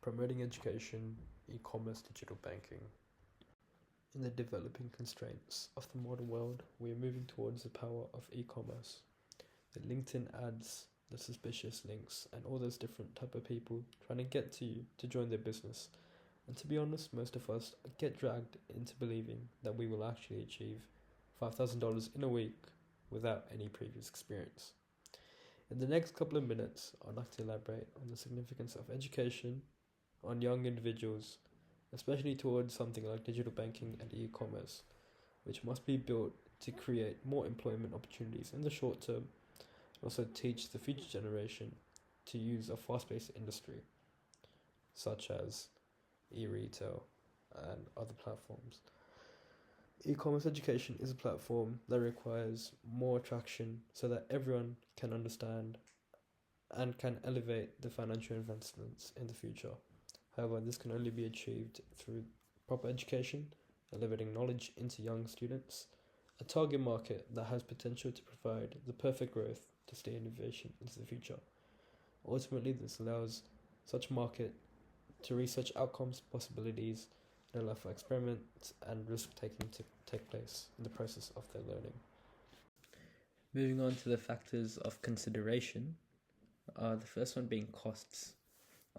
Promoting education, e-commerce, digital banking. In the developing constraints of the modern world, we are moving towards the power of e-commerce. The LinkedIn ads, the suspicious links, and all those different type of people trying to get to you to join their business. And to be honest, most of us get dragged into believing that we will actually achieve $5,000 in a week without any previous experience. In the next couple of minutes, I'd like to elaborate on the significance of education on young individuals, especially towards something like digital banking and e-commerce, which must be built to create more employment opportunities in the short term, and also teach the future generation to use a fast-paced industry, such as e-retail and other platforms. E-commerce education is a platform that requires more traction so that everyone can understand and can elevate the financial investments in the future. However, this can only be achieved through proper education, elevating knowledge into young students, a target market that has potential to provide the perfect growth to steer innovation into the future. Ultimately, this allows such market to research outcomes, possibilities, and allow for experiments and risk-taking to take place in the process of their learning. Moving on to the factors of consideration, the first one being costs.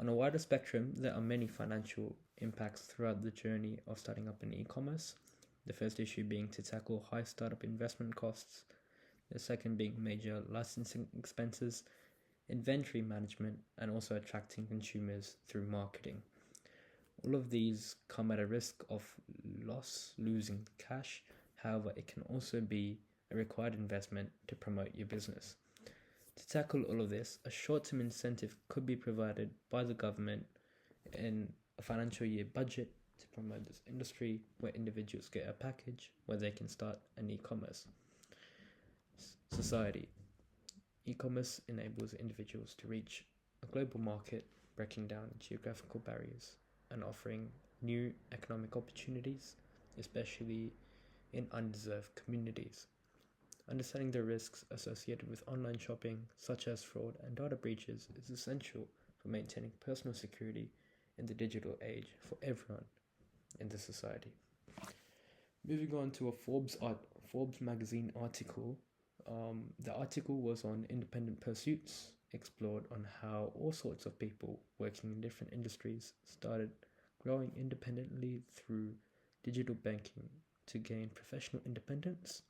On a wider spectrum, there are many financial impacts throughout the journey of starting up in e-commerce. The first issue being to tackle high startup investment costs. The second being major licensing expenses, inventory management, and also attracting consumers through marketing. All of these come at a risk of losing cash. However, it can also be a required investment to promote your business. To tackle all of this, a short-term incentive could be provided by the government in a financial year budget to promote this industry, where individuals get a package where they can start an e-commerce. Society. E-commerce enables individuals to reach a global market, breaking down geographical barriers and offering new economic opportunities, especially in undeserved communities. Understanding the risks associated with online shopping, such as fraud and data breaches, is essential for maintaining personal security in the digital age for everyone in the society. Moving on to a Forbes magazine article. The article was on independent pursuits, explored on how all sorts of people working in different industries started growing independently through digital banking to gain professional independence.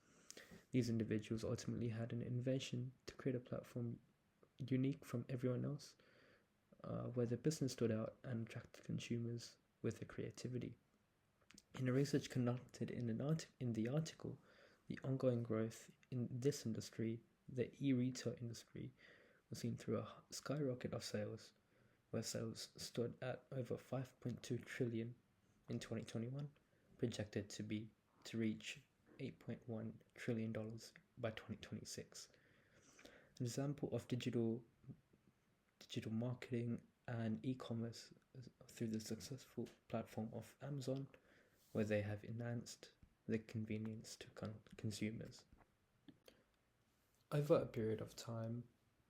These individuals ultimately had an innovation to create a platform unique from everyone else, where their business stood out and attracted consumers with their creativity. In a research conducted in the article, the ongoing growth in this industry, the e-retail industry, was seen through a skyrocket of sales, where sales stood at over 5.2 trillion in 2021, projected to reach $8.1 trillion by 2026. An example of digital marketing and e-commerce through the successful platform of Amazon, where they have enhanced the convenience to consumers. Over a period of time,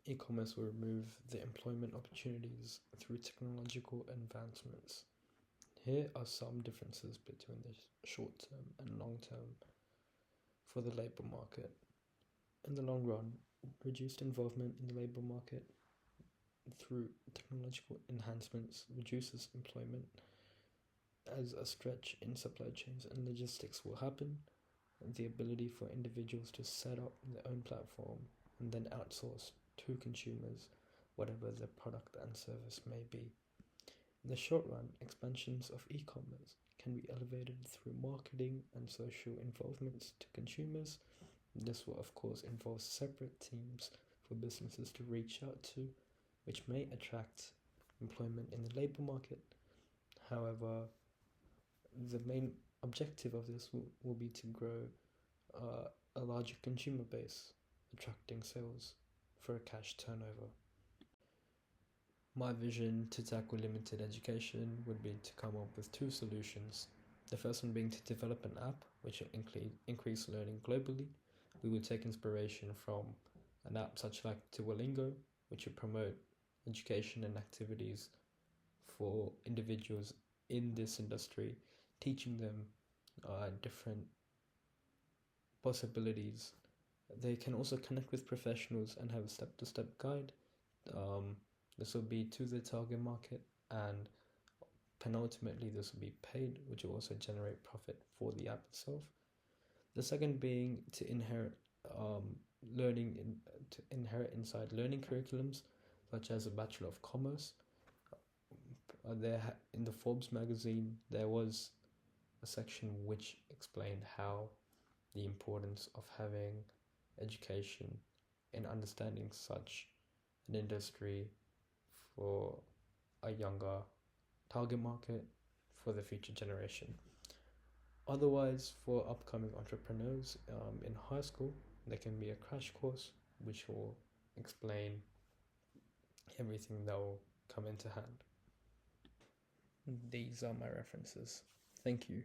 e-commerce will remove the employment opportunities through technological advancements. Here are some differences between the short-term and long-term for the labor market. In the long run, reduced involvement in the labor market through technological enhancements reduces employment, as a stretch in supply chains and logistics will happen, and the ability for individuals to set up their own platform and then outsource to consumers whatever their product and service may be. In the short run, expansions of e-commerce can be elevated through marketing and social involvements to consumers. This will of course involve separate teams for businesses to reach out to, which may attract employment in the labor market. However, the main objective of this will be to grow a larger consumer base, attracting sales for a cash turnover. My vision to tackle limited education would be to come up with two solutions. The first one being to develop an app which will increase learning globally. We will take inspiration from an app such like Duolingo, which will promote education and activities for individuals in this industry, teaching them different possibilities. They can also connect with professionals and have a step-to-step guide. This will be to the target market, and penultimately this will be paid, which will also generate profit for the app itself. The second being to inherit inside learning curriculums, such as a Bachelor of Commerce. In the Forbes magazine, there was a section which explained how the importance of having education in understanding such an industry for a younger target market for the future generation. Otherwise, for upcoming entrepreneurs in high school, there can be a crash course which will explain everything that will come into hand. These are my references. Thank you.